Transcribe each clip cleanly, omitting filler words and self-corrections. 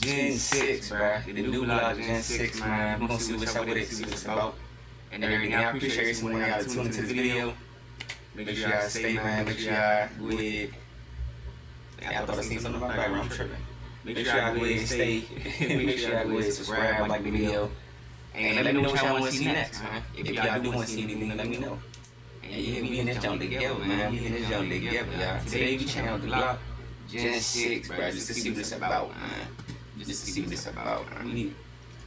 Gen 6, bro. The new Glock Gen 6, man. We're gonna see what's up with it, see what it's about. And everything. I appreciate everyone that got tuned into this video. Make sure y'all stay, man. Make sure y'all go ahead. I thought I seen something in my background. I'm tripping. Make sure y'all go ahead and stay. Make sure y'all go ahead and subscribe, like the video. And let me know what y'all want to see next, man. If y'all do want to see anything, let me know. And yeah, we in this jump together, man. We in this jump together, y'all. Today we channeled the Glock Gen 6, bro. Just to see what it's about, man. Just to see what it's about, man.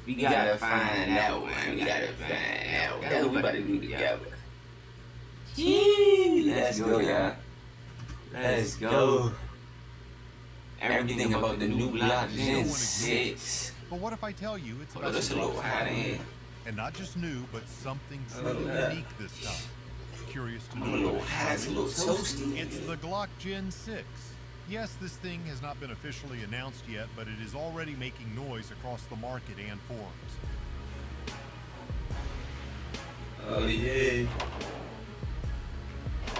We gotta find out, man. We gotta find out. That's what we about to do together. Let's go, y'all. Let's go. Everything about the new Glock Gen 6. But what if I tell you it's about a little hot in here. And not just new, but something truly unique this time. Curious to know? I'm a little hot, it's a little toasty. It's the Glock Gen 6. Yes, this thing has not been officially announced yet, but it is already making noise across the market and forums. Oh yeah.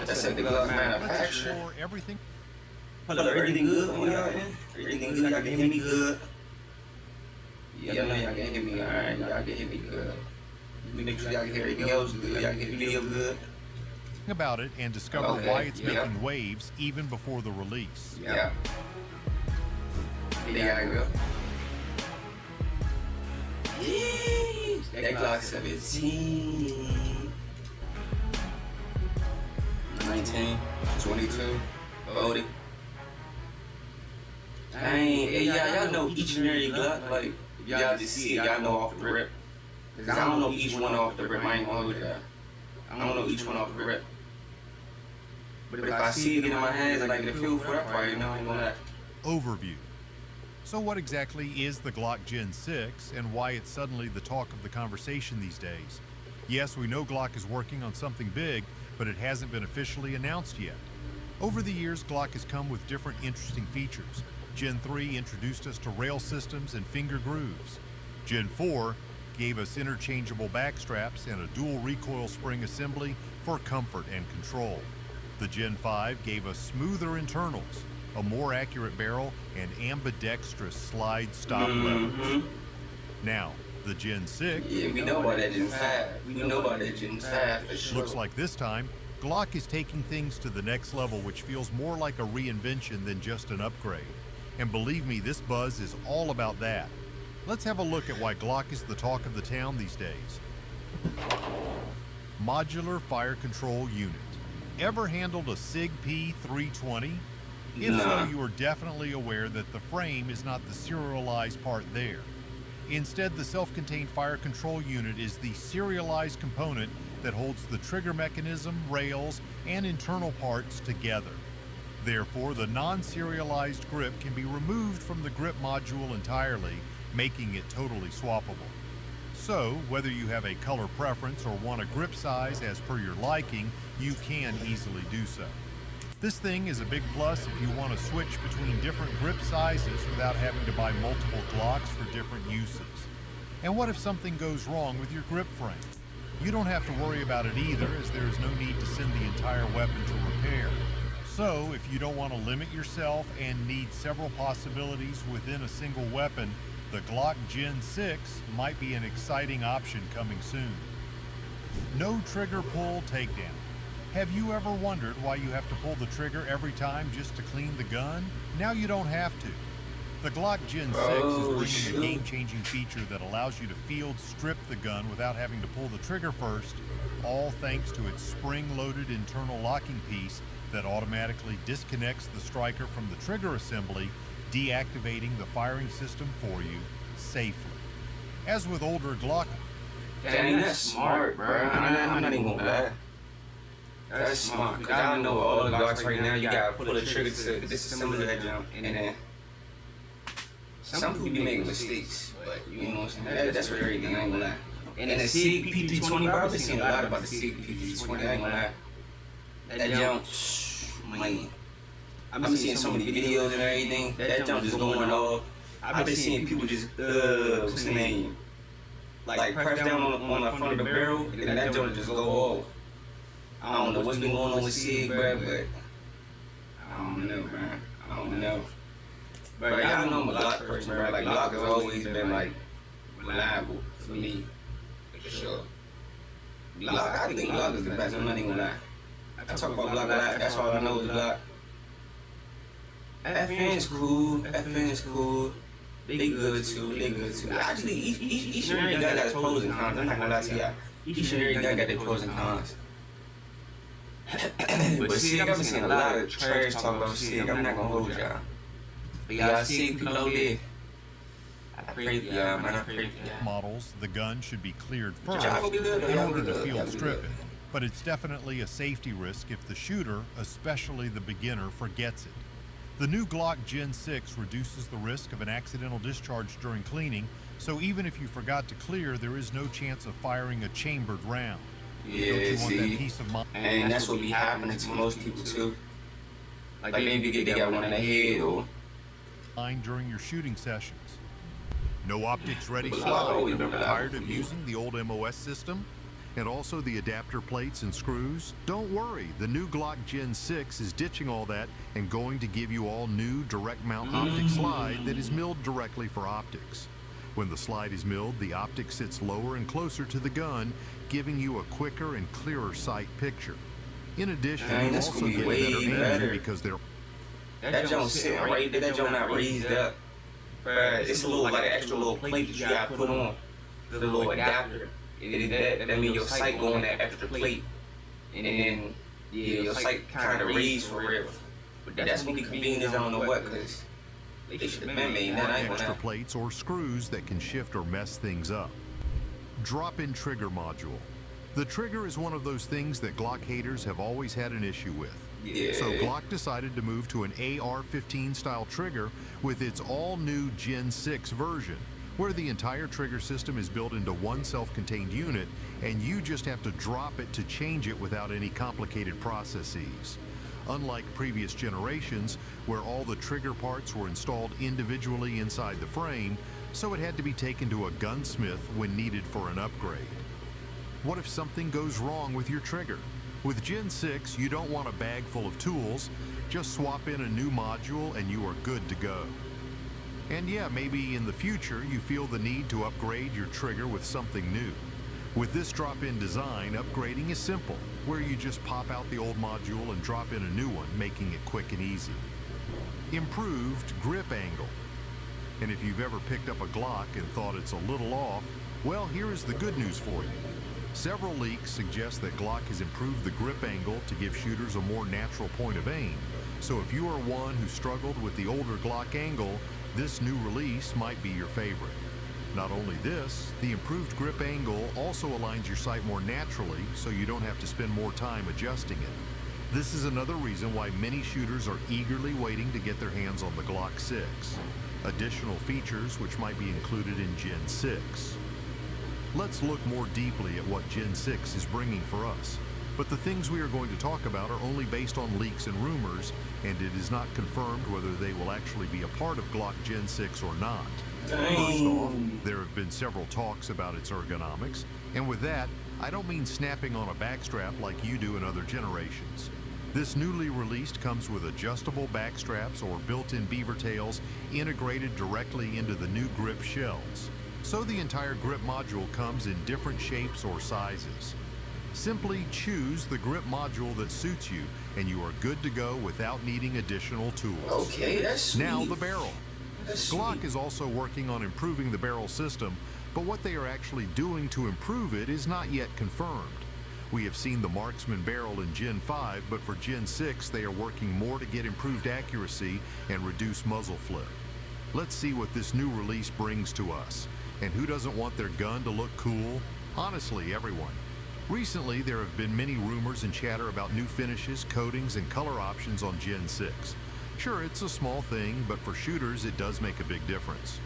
That's at the Glock manufacturer. Everything. Hello, everything good on y'all end? Everything good? Y'all can hear me good? Y'all know y'all can hear me, alright? Y'all can hear me good. Make sure y'all can hear everything else good. Y'all can hear the video good. About it and discover why it's making waves even before the release. Yeah. There you go. Yeesh. That Glock 17. 19. 22. 40. Hey, y'all know each and every Glock, like, y'all just see it, y'all know off the rip. Cause I don't know each one off the rip, I ain't gonna hold you that. I don't know each one off the rip. But if I see it get in my hands and I get a feel for that, probably know I ain't gonna lie. Overview. So what exactly is the Glock Gen 6 and why it's suddenly the talk of the conversation these days? Yes, we know Glock is working on something big, but it hasn't been officially announced yet. Over the years, Glock has come with different interesting features. Gen 3 introduced us to rail systems and finger grooves. Gen 4 gave us interchangeable back straps and a dual recoil spring assembly for comfort and control. The Gen 5 gave us smoother internals, a more accurate barrel, and ambidextrous slide stop levers. Now, the Gen 6... Yeah, we know about that Gen 5. We know about that Gen 5 for sure. Looks like this time, Glock is taking things to the next level, which feels more like a reinvention than just an upgrade. And believe me, this buzz is all about that. Let's have a look at why Glock is the talk of the town these days. Modular Fire Control Unit. Ever handled a SIG P320? If so, you are definitely aware that the frame is not the serialized part there. Instead, the self-contained fire control unit is the serialized component that holds the trigger mechanism, rails, and internal parts together. Therefore, the non-serialized grip can be removed from the grip module entirely, making it totally swappable. So, whether you have a color preference or want a grip size as per your liking, you can easily do so. This thing is a big plus if you want to switch between different grip sizes without having to buy multiple Glocks for different uses. And what if something goes wrong with your grip frame? You don't have to worry about it either, as there is no need to send the entire weapon to repair. So, if you don't want to limit yourself and need several possibilities within a single weapon, the Glock Gen 6 might be an exciting option coming soon. No trigger pull takedown. Have you ever wondered why you have to pull the trigger every time just to clean the gun? Now you don't have to. The Glock Gen 6 is bringing a game-changing feature that allows you to field strip the gun without having to pull the trigger first, all thanks to its spring-loaded internal locking piece that automatically disconnects the striker from the trigger assembly, deactivating the firing system for you safely. As with older Glock... Dang, that's smart, bro. I'm not even gonna lie. That's smart, because I know all the Glocks right now, you gotta pull the trigger to disassemble that jump, and then some people be making mistakes, but you know what I'm saying? That's for everything, I ain't gonna lie. And the SIG P320, bro, I've been seeing a lot about the SIG P320, I ain't gonna lie. That jump, man. I've been seeing so many videos and everything, that jump just going off. I've been seeing people just, what's the name? Like press down on the front of the barrel, and then that jump just go off. I don't know what's been going on with SIG, bro, but I don't know, man. I don't know. Bro, y'all know I'm a Glock person, bro. Like, Glock has always been, like, reliable for me, for sure. Glock, I think Glock is the best, I'm not even gonna lie. I talk about Glock a lot, that's all I know is Glock. FN is cool. They good too. Actually, each and every gun got its pros and cons. I'm not gonna lie to y'all. Each and every gun got their pros and cons. But see, I've been seeing a lot of trash talk about SIG. I'm not gonna hold y'all. But y'all SIG people out there, I pray for y'all, man. I pray for y'all. Models, the gun should be cleared first Be good, in order to field strip it. But it's definitely a safety risk if the shooter, especially the beginner, forgets it. The new Glock Gen 6 reduces the risk of an accidental discharge during cleaning, so even if you forgot to clear, there is no chance of firing a chambered round. Yeah, Don't you want see, that peace of mind? and that's what be happening to most people too. Like maybe they got one in the head or During your shooting sessions. No optics ready But I slide. always remember that Tired one of for you. using the old MOS system? And also the adapter plates and screws? Don't worry, the new Glock Gen 6 is ditching all that and going to give you all new direct mount optic slide that is milled directly for optics. When the slide is milled, the optic sits lower and closer to the gun, giving you a quicker and clearer sight picture. In addition, Man, you that's also gonna be get way better aiming better. because they're that joint sitting right there, that joint not raised up. Bruh, it's a little like an extra little plate that you gotta put on the little adapter. That means your sight go on that extra plate, and then yeah, your sight kind of raised for real. But that's gonna be convenient as I don't know what, cause they should have been made that. I ain't extra gonna. plates or screws that can shift or mess things up. Drop-in trigger module. The trigger is one of those things that Glock haters have always had an issue with. Yeah. So Glock decided to move to an AR-15 style trigger with its all-new Gen 6 version, where the entire trigger system is built into one self-contained unit, and you just have to drop it to change it without any complicated processes. Unlike previous generations, where all the trigger parts were installed individually inside the frame, so it had to be taken to a gunsmith when needed for an upgrade. What if something goes wrong with your trigger? With Gen 6, you don't want a bag full of tools. Just swap in a new module and you are good to go. And yeah, maybe in the future you feel the need to upgrade your trigger with something new. With this drop-in design, upgrading is simple, where you just pop out the old module and drop in a new one, making it quick and easy. Improved grip angle. And if you've ever picked up a Glock and thought it's a little off, well, here is the good news for you. Several leaks suggest that Glock has improved the grip angle to give shooters a more natural point of aim. So if you are one who struggled with the older Glock angle, this new release might be your favorite. Not only this, the improved grip angle also aligns your sight more naturally, so you don't have to spend more time adjusting it. This is another reason why many shooters are eagerly waiting to get their hands on the Glock 6. Additional features which might be included in Gen 6. Let's look more deeply at what Gen 6 is bringing for us. But the things we are going to talk about are only based on leaks and rumors, and it is not confirmed whether they will actually be a part of Glock Gen 6 or not. First off, there have been several talks about its ergonomics, and with that, I don't mean snapping on a backstrap like you do in other generations. This newly released comes with adjustable backstraps or built-in beaver tails integrated directly into the new grip shells. So the entire grip module comes in different shapes or sizes. Simply choose the grip module that suits you, and you are good to go without needing additional tools. Okay, that's sweet. Now the barrel. That's Glock sweet. is also working on improving the barrel system, but what they are actually doing to improve it is not yet confirmed. We have seen the Marksman barrel in Gen 5, but for Gen 6 they are working more to get improved accuracy and reduce muzzle flip. Let's see what this new release brings to us. And who doesn't want their gun to look cool? Honestly, everyone. Recently, there have been many rumors and chatter about new finishes, coatings, and color options on Gen 6. Sure, it's a small thing, but for shooters, it does make a big difference.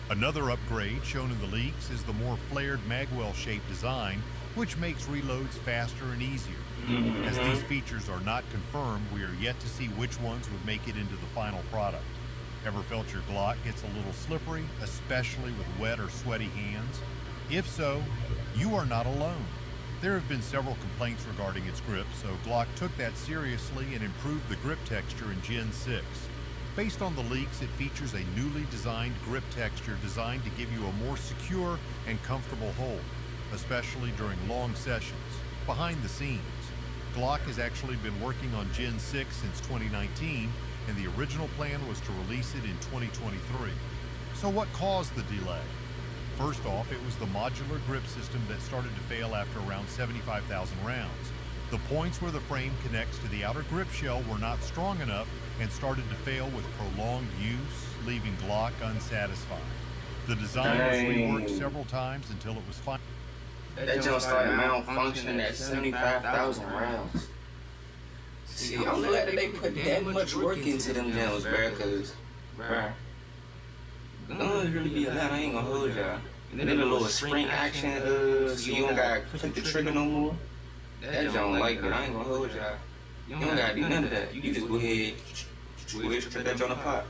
Another upgrade shown in the leaks is the more flared magwell-shaped design, which makes reloads faster and easier. As these features are not confirmed, we are yet to see which ones would make it into the final product. Ever felt your Glock gets a little slippery, especially with wet or sweaty hands? If so, you are not alone. There have been several complaints regarding its grip, so Glock took that seriously and improved the grip texture in Gen 6. Based on the leaks, it features a newly designed grip texture designed to give you a more secure and comfortable hold, especially during long sessions. Behind the scenes, Glock has actually been working on Gen 6 since 2019, and the original plan was to release it in 2023. So what caused the delay? First off, it was the modular grip system that started to fail after around 75,000 rounds. The points where the frame connects to the outer grip shell were not strong enough and started to fail with prolonged use, leaving Glock unsatisfied. The design was reworked several times until it was finally... That jump started malfunctioning at 75,000 rounds. See, I don't know that they put that much work into them jumps, bruh, cause, bruh, guns really be a lot, I ain't gonna hold y'all. And then a little spring action, so you don't gotta click the trigger no more. That jump like that, I ain't gonna hold y'all. You don't gotta do none of that. You can just go ahead, switch that jump apart.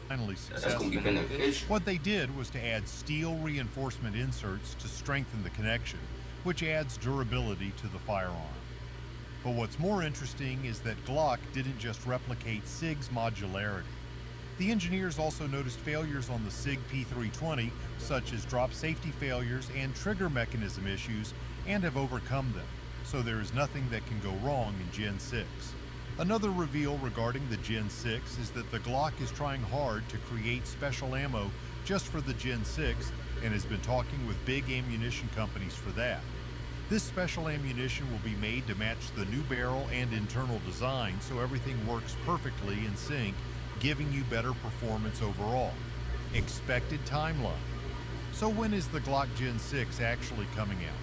Finally That's gonna be beneficial. What they did was to add steel reinforcement inserts to strengthen the connection, which adds durability to the firearm. But what's more interesting is that Glock didn't just replicate SIG's modularity. The engineers also noticed failures on the SIG P320, such as drop safety failures and trigger mechanism issues, and have overcome them, so there is nothing that can go wrong in Gen 6. Another reveal regarding the Gen 6 is that the Glock is trying hard to create special ammo just for the Gen 6 and has been talking with big ammunition companies for that. This special ammunition will be made to match the new barrel and internal design so everything works perfectly in sync, giving you better performance overall. Expected timeline. So when is the Glock Gen 6 actually coming out?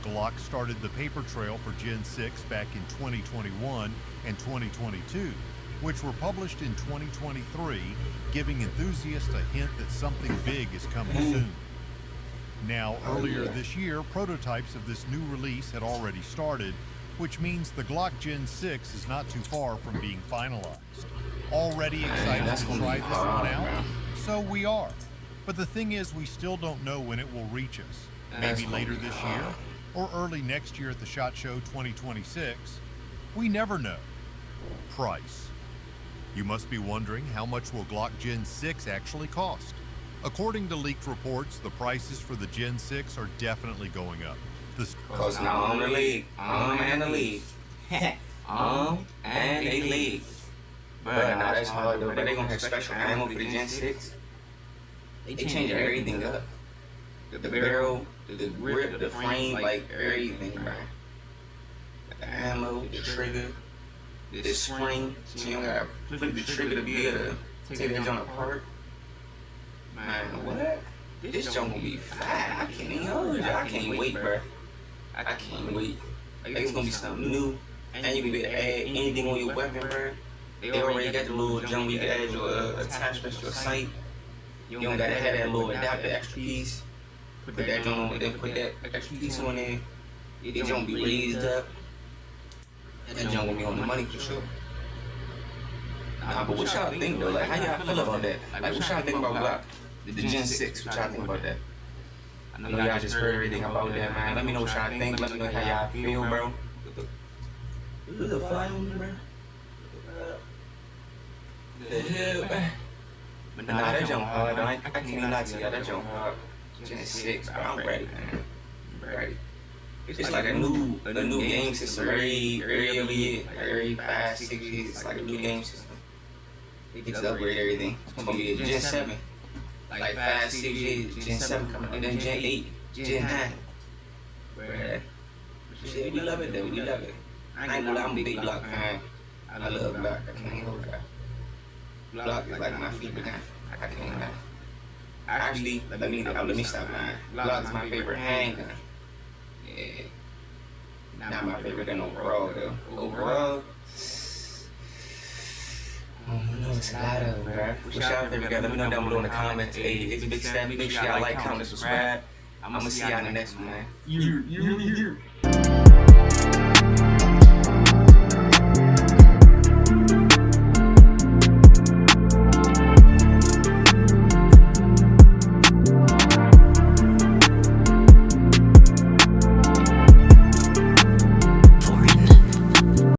Glock started the paper trail for Gen 6 back in 2021 and 2022, which were published in 2023, giving enthusiasts a hint that something big is coming soon. Now, earlier this year, prototypes of this new release had already started, which means the Glock Gen 6 is not too far from being finalized. Already excited to try this one out? So we are. But the thing is, we still don't know when it will reach us. Maybe later this year, or early next year at the SHOT Show 2026. We never know. Price. You must be wondering, how much will Glock Gen 6 actually cost? According to leaked reports, the prices for the Gen 6 are definitely going up. Cause now I'm the league. And the league. And they league. But now that's hard though. But they gonna have special ammo for the Gen 6. They change everything up. The barrel, the grip, the frame, like everything, bro. The ammo, the trigger, the spring. So you don't gotta flip the trigger to be able to take that joint apart. Man, what? This joint gonna be fat. I can't even hold it. I can't wait, bro. I can't wait. Like, it's gonna be something new. And you can be able to add anything on your weapon, bro. They already got the little jump where you can add your attachments, your sight. You don't gotta have that little adapter extra piece. Put that joint on, then put that extra piece on there. It don't be raised up. That joint gonna be on the money for sure. Nah, but what y'all think though? Like, how y'all feel about that? Like, what y'all think about Glock? The Gen 6, what y'all think about that? I know y'all just heard everything about that, man. Let me know what y'all think. Let me know how y'all feel, bro. There's a fly on me, bro. The hell, man. But nah, that jump hard, though. I can't even lie to y'all. That jump hard. Gen 6, bro. I'm ready, man. I'm ready. It's like a new game system. Every other year, like every 5-6 years, it's like a new game system. They just upgrade everything. It's gonna be a Gen 7. Like 5-6 years, Gen 7 coming, and then Gen 8, Gen 9. Bruh. Shit, we love it though. We love it. I ain't gonna lie, I'm a big Glock fan. I love Glock. I can't hold that. Glock is like my favorite gun. I can't lie. Actually, let me stop lying. Glock is my favorite handgun. Yeah. Not my favorite gun overall though. Overall, no, it's a lot of them, bro. What's y'all favorite gun? Let me know down below in the comments. Hey, it's Big Steph. Make sure y'all like, comment, subscribe. I'm gonna see y'all in the next one, man. You.